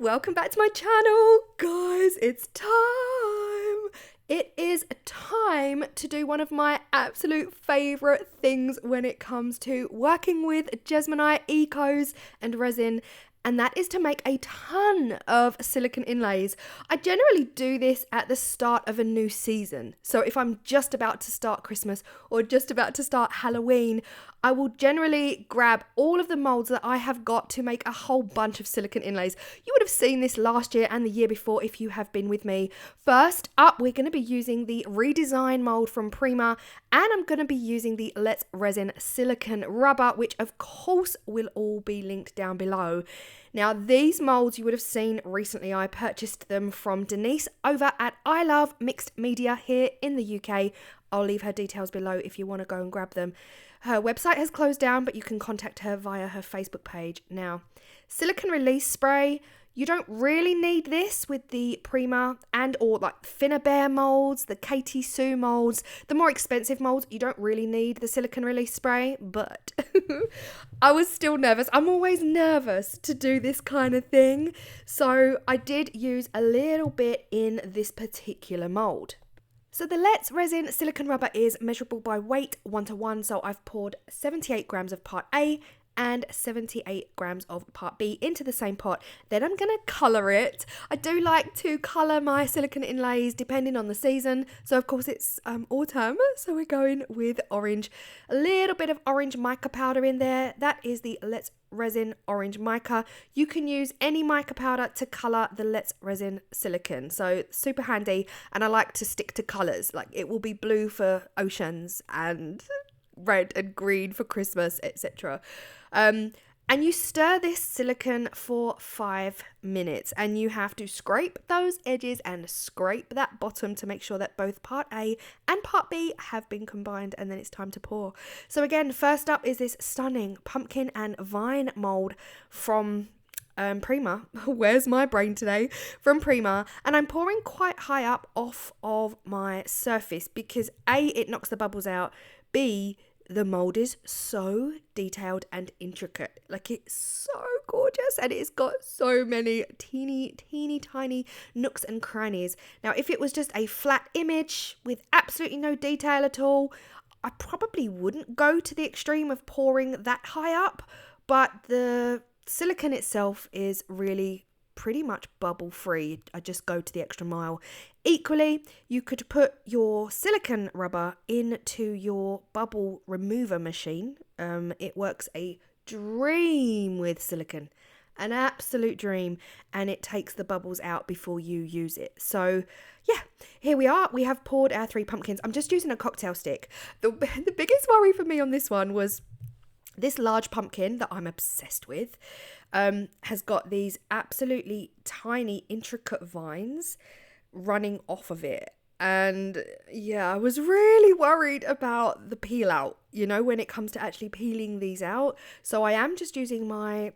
welcome back to my channel. Guys, it's time. It is time to do one of my absolute favourite things when it comes to working with Jesmonite, Ecos and Resin, and that is to make a ton of silicone inlays. I generally do this at the start of a new season. So if I'm just about to start Christmas or just about to start Halloween, I will generally grab all of the molds that I have got to make a whole bunch of silicone inlays. You would have seen this last year and the year before if you have been with me. First up, we're going to be using the redesign mold from Prima, and I'm going to be using the Let's Resin Silicone Rubber, which of course will all be linked down below. Now, these molds you would have seen recently. I purchased them from Denise over at I Love Mixed Media here in the UK. I'll leave her details below if you want to go and grab them. Her website has closed down, but you can contact her via her Facebook page. Now, silicone release spray. You don't really need this with the Prima and or like Finnabair molds, the Katie Sue molds, the more expensive molds. You don't really need the silicone release spray, but I was still nervous. I'm always nervous to do this kind of thing. So I did use a little bit in this particular mold. So the Let's Resin Silicone Rubber is measurable by weight 1:1. So I've poured 78 grams of part A and 78 grams of part B into the same pot. Then I'm going to colour it. I do like to colour my silicone inlays depending on the season. So of course it's autumn, so we're going with orange. A little bit of orange mica powder in there. That is the Let's Resin Orange Mica. You can use any mica powder to colour the Let's Resin silicone. So super handy, and I like to stick to colours. Like it will be blue for oceans and red and green for Christmas, etc. And you stir this silicone for 5 minutes, and you have to scrape those edges and scrape that bottom to make sure that both part A and part B have been combined, and then it's time to pour. So again, first up is this stunning pumpkin and vine mold from Prima. Where's my brain today? From Prima. And I'm pouring quite high up off of my surface because A, it knocks the bubbles out, B, the mold is so detailed and intricate. Like, it's so gorgeous, and it's got so many teeny tiny nooks and crannies. Now, if it was just a flat image with absolutely no detail at all, I probably wouldn't go to the extreme of pouring that high up, but the silicone itself is really pretty much bubble free. I just go to the extra mile. Equally, you could put your silicone rubber into your bubble remover machine. It works a dream with silicone, an absolute dream, and it takes the bubbles out before you use it. So yeah, here we are. We have poured our 3 pumpkins. I'm just using a cocktail stick. The biggest worry for me on this one was this large pumpkin that I'm obsessed with has got these absolutely tiny, intricate vines running off of it. And yeah, I was really worried about the peel out, you know, when it comes to actually peeling these out. So I am just using my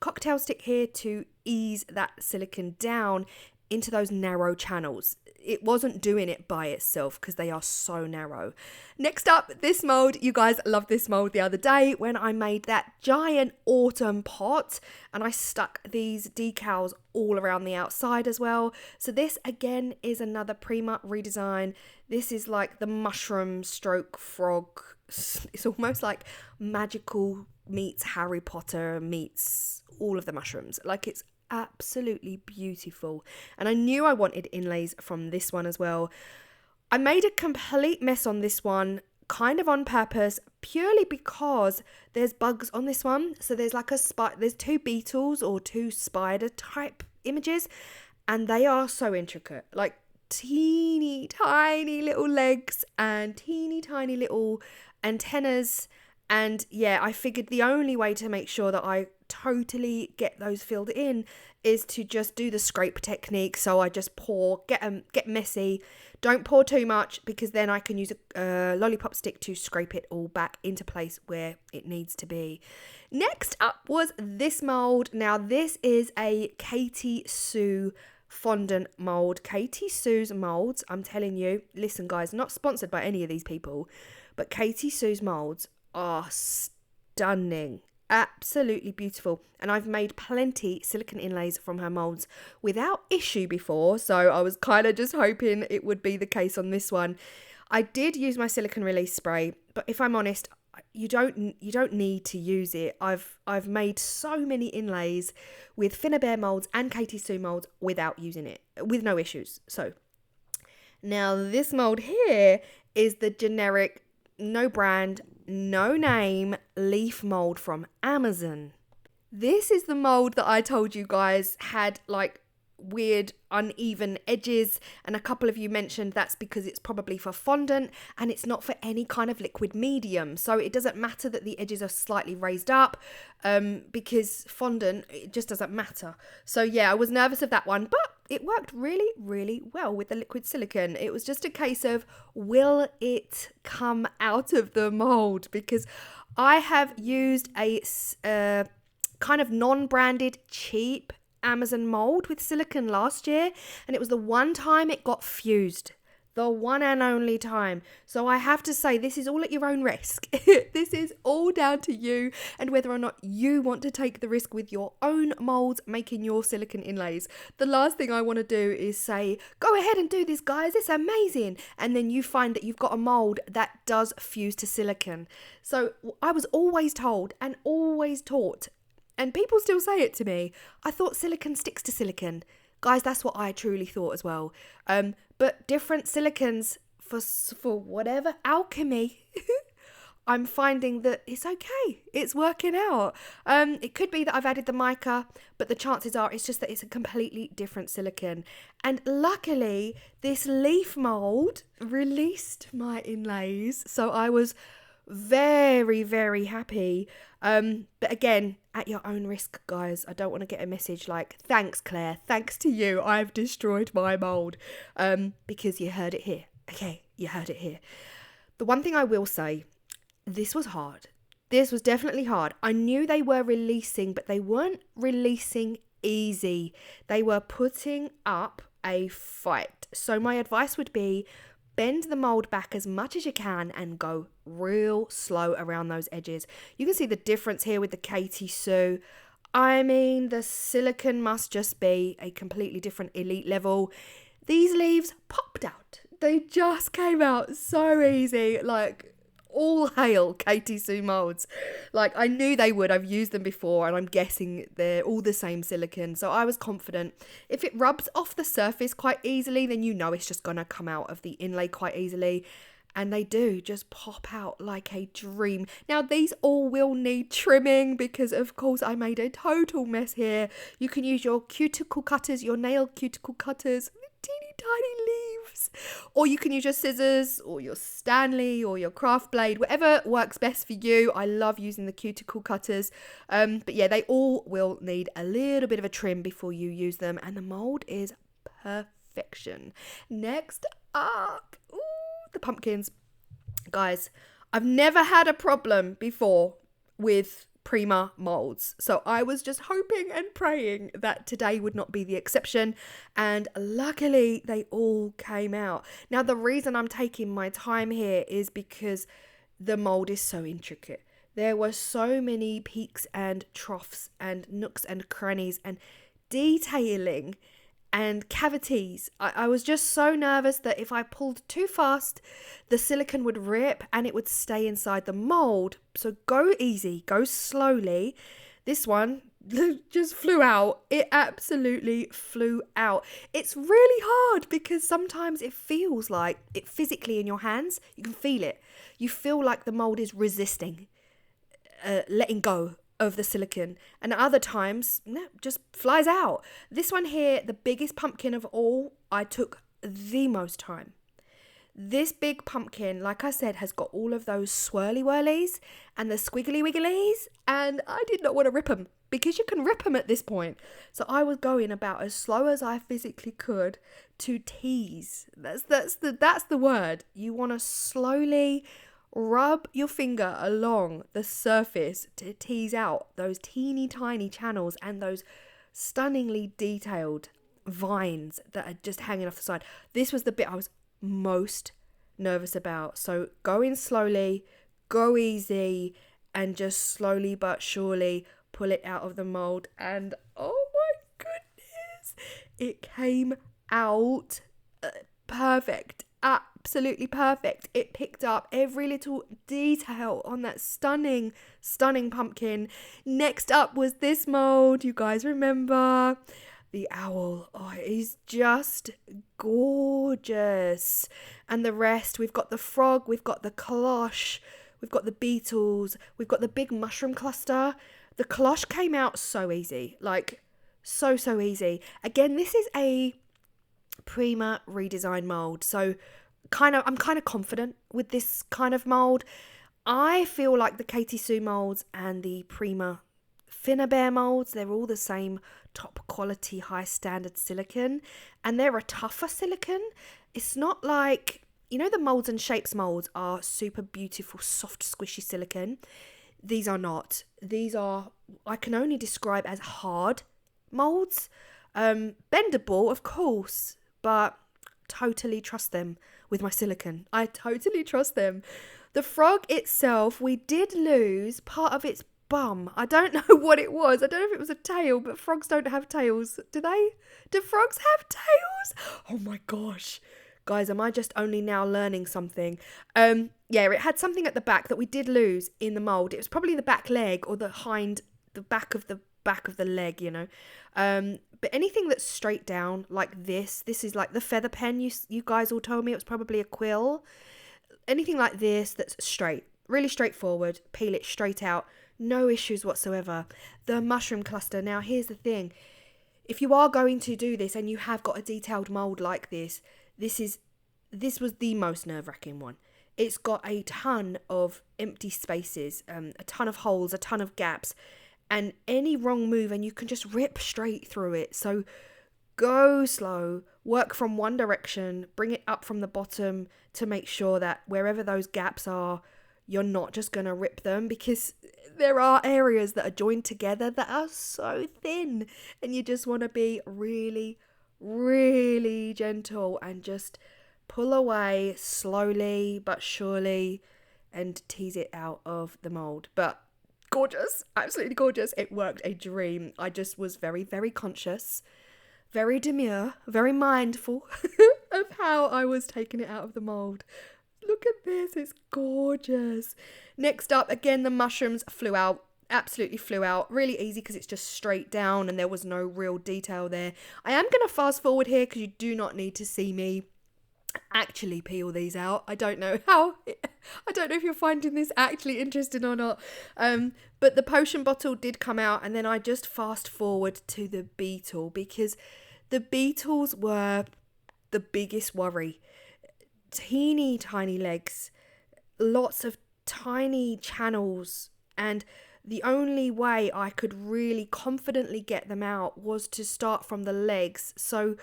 cocktail stick here to ease that silicone down into those narrow channels. It wasn't doing it by itself because they are so narrow. Next up, this mold. You guys loved this mold the other day when I made that giant autumn pot, and I stuck these decals all around the outside as well. So this again is another Prima redesign. This is like the mushroom stroke frog. It's almost like magical meets Harry Potter meets all of the mushrooms. Like, it's absolutely beautiful, and I knew I wanted inlays from this one as well. I made a complete mess on this one, kind of on purpose, purely because there's bugs on this one. So there's like there's 2 beetles or 2 spider type images, and they are so intricate, like teeny tiny little legs and teeny tiny little antennas. And yeah, I figured the only way to make sure that I totally get those filled in is to just do the scrape technique. So I just pour, get messy. Don't pour too much, because then I can use a lollipop stick to scrape it all back into place where it needs to be. Next up was this mold. Now this is a Katie Sue fondant mold. Katie Sue's molds, I'm telling you, listen guys, not sponsored by any of these people, but Katie Sue's molds are stunning. absolutely beautiful. And I've made plenty silicone inlays from her molds without issue before, so I was kind of just hoping it would be the case on this one. I did use my silicone release spray, but if I'm honest, you don't need to use it. I've made so many inlays with Finnabair molds and Katie Sue molds without using it, with no issues. So now this mold here is the generic, no brand, no name leaf mold from Amazon. This is the mold that I told you guys had like weird uneven edges, and a couple of you mentioned that's because it's probably for fondant and it's not for any kind of liquid medium, so it doesn't matter that the edges are slightly raised up, because fondant, it just doesn't matter. So yeah, I was nervous of that one, but it worked really well with the liquid silicone. It was just a case of, will it come out of the mold? Because I have used a kind of non-branded cheap Amazon mold with silicone last year, and it was the one time it got fused, the one and only time. So I have to say, this is all at your own risk. This is all down to you and whether or not you want to take the risk with your own molds making your silicone inlays. The last thing I want to do is say, go ahead and do this, guys, it's amazing, and then you find that you've got a mold that does fuse to silicone. So I was always told and always taught, and people still say it to me, I thought silicone sticks to silicone. Guys, that's what I truly thought as well. But different silicones for whatever alchemy, I'm finding that it's okay. It's working out. It could be that I've added the mica, but the chances are it's just that it's a completely different silicone. And luckily, this leaf mold released my inlays, so I was very happy. But again, at your own risk, guys. I don't want to get a message like, thanks Claire, thanks to you, I've destroyed my mold, because you heard it here. Okay, you heard it here. The one thing I will say, this was hard. This was definitely hard. I knew they were releasing, but they weren't releasing easy. They were putting up a fight. So my advice would be, bend the mold back as much as you can and go real slow around those edges. You can see the difference here with the Katie Sue. I mean, the silicone must just be a completely different elite level. These leaves popped out. They just came out so easy, like all hail Katie Sue molds. Like, I knew they would. I've used them before and I'm guessing they're all the same silicone, so I was confident. If it rubs off the surface quite easily, then you know it's just gonna come out of the inlay quite easily, and they do just pop out like a dream. Now these all will need trimming because of course I made a total mess here. You can use your cuticle cutters, your nail cuticle cutters, teeny tiny leaves, or you can use your scissors or your Stanley or your craft blade, whatever works best for you. I love using the cuticle cutters, but yeah, they all will need a little bit of a trim before you use them, and the mold is perfection. Next up, the pumpkins. Guys, I've never had a problem before with Prima molds, so I was just hoping and praying that today would not be the exception, and luckily they all came out. Now the reason I'm taking my time here is because the mold is so intricate. There were so many peaks and troughs and nooks and crannies and detailing and cavities. I was just so nervous that if I pulled too fast, the silicone would rip and it would stay inside the mold. So go easy, go slowly. This one just flew out. It absolutely flew out. It's really hard because sometimes it feels like it physically in your hands. You can feel it. You feel like the mold is resisting, letting go of the silicone, and at other times, no, just flies out. This one here, the biggest pumpkin of all, I took the most time. This big pumpkin, like I said, has got all of those swirly whirlies and the squiggly wigglies, and I did not want to rip them because you can rip them at this point. So I was going about as slow as I physically could to tease. That's the word. You want to slowly rub your finger along the surface to tease out those teeny tiny channels and those stunningly detailed vines that are just hanging off the side. This was the bit I was most nervous about. So go in slowly, go easy, and just slowly but surely pull it out of the mold. And oh my goodness, it came out perfect. Absolutely perfect. It picked up every little detail on that stunning pumpkin. Next up was this mold. You guys remember the owl? Oh, it is just gorgeous. And the rest, we've got the frog, we've got the cloche, we've got the beetles, we've got the big mushroom cluster. The cloche came out so easy, like so easy. Again, this is a Prima redesign mold, so I'm kind of confident with this kind of mold. I feel like the Katie Sue molds and the Prima Finnabair molds, they're all the same top quality, high standard silicone, and they're a tougher silicone. It's not like, you know, the Molds and Shapes molds are super beautiful, soft, squishy silicone. These are not. These are, I can only describe as hard molds. Bendable, of course, but totally trust them with my silicone. I totally trust them. The frog itself, we did lose part of its bum. I don't know what it was. I don't know if it was a tail, but frogs don't have tails. Do they? Do frogs have tails? Oh my gosh. Guys, am I just only now learning something? Yeah, it had something at the back that we did lose in the mold. It was probably the back leg or the back of the leg, you know. But anything that's straight down like this is like the feather pen. You guys all told me it was probably a quill. Anything like this that's straight, really straightforward, peel it straight out. No issues whatsoever. The mushroom cluster. Now, here's the thing. If you are going to do this and you have got a detailed mold like this, this was the most nerve-wracking one. It's got a ton of empty spaces, a ton of holes, a ton of gaps, and any wrong move and you can just rip straight through it. So go slow, work from one direction, bring it up from the bottom to make sure that wherever those gaps are, you're not just going to rip them, because there are areas that are joined together that are so thin and you just want to be really, really gentle and just pull away slowly but surely and tease it out of the mold. But gorgeous, absolutely gorgeous. It worked a dream. I just was very, very conscious, very demure, very mindful of how I was taking it out of the mold. Look at this, it's gorgeous. Next up, again, the mushrooms flew out. Absolutely flew out. Really easy because it's just straight down and there was no real detail there. I am going to fast forward here because you do not need to see me actually peel these out. I don't know if you're finding this actually interesting or not. But the potion bottle did come out, and then I just fast forward to the beetle because the beetles were the biggest worry. Teeny tiny legs, lots of tiny channels, and the only way I could really confidently get them out was to start from the legs. So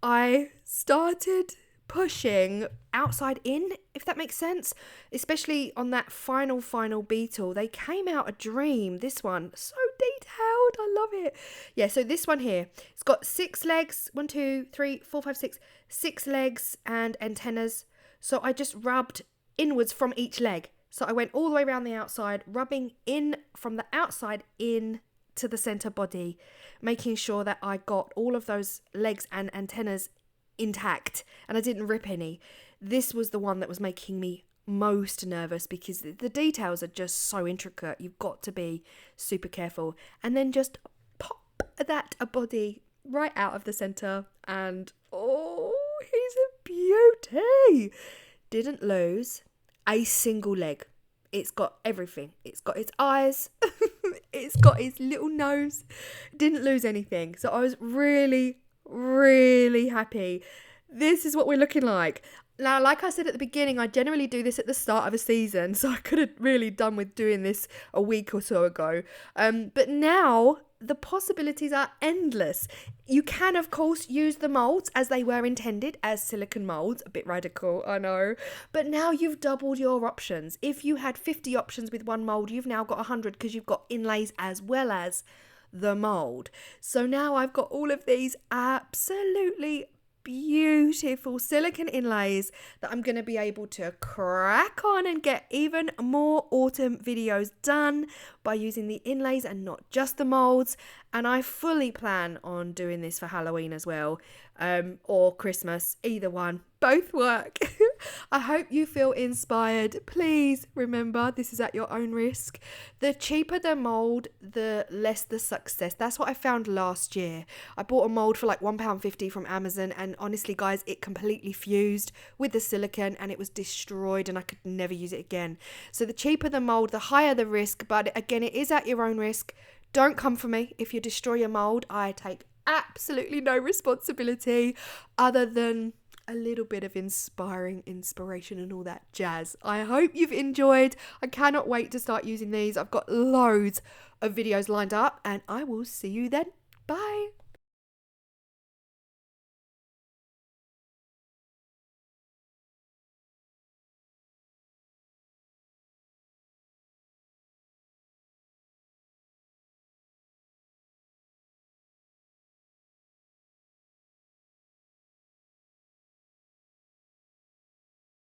I started pushing outside in, if that makes sense, especially on that final beetle. They came out a dream. This one, so detailed, I love it. Yeah, so this one here, it's got 6 legs, 1 2 3 4 5 6 6 legs and antennas. So I just rubbed inwards from each leg. So I went all the way around the outside, rubbing in from the outside in to the center body, making sure that I got all of those legs and antennas intact and I didn't rip any. This was the one that was making me most nervous because the details are just so intricate. You've got to be super careful. And then just pop that a body right out of the center, and oh, he's a beauty. Didn't lose a single leg. It's got everything. It's got its eyes. It's got its little nose. Didn't lose anything. So I was really, really happy. This is what we're looking like. Now, like I said at the beginning, I generally do this at the start of a season, so I could have really done with doing this a week or so ago. But now the possibilities are endless. You can, of course, use the molds as they were intended as silicone molds. A bit radical, I know. But now you've doubled your options. If you had 50 options with one mold, you've now got 100 because you've got inlays as well as the mold. So now I've got all of these absolutely beautiful silicone inlays that I'm going to be able to crack on and get even more autumn videos done by using the inlays and not just the molds. And I fully plan on doing this for Halloween as well, or Christmas, either one. Both work. I hope you feel inspired. Please remember, this is at your own risk. The cheaper the mold, the less the success. That's what I found last year. I bought a mold for like £1.50 from Amazon, and honestly guys, it completely fused with the silicone and it was destroyed and I could never use it again. So the cheaper the mold, the higher the risk, but again, it is at your own risk. Don't come for me if you destroy your mold. I take absolutely no responsibility other than a little bit of inspiration and all that jazz. I hope you've enjoyed. I cannot wait to start using these. I've got loads of videos lined up and I will see you then. Bye.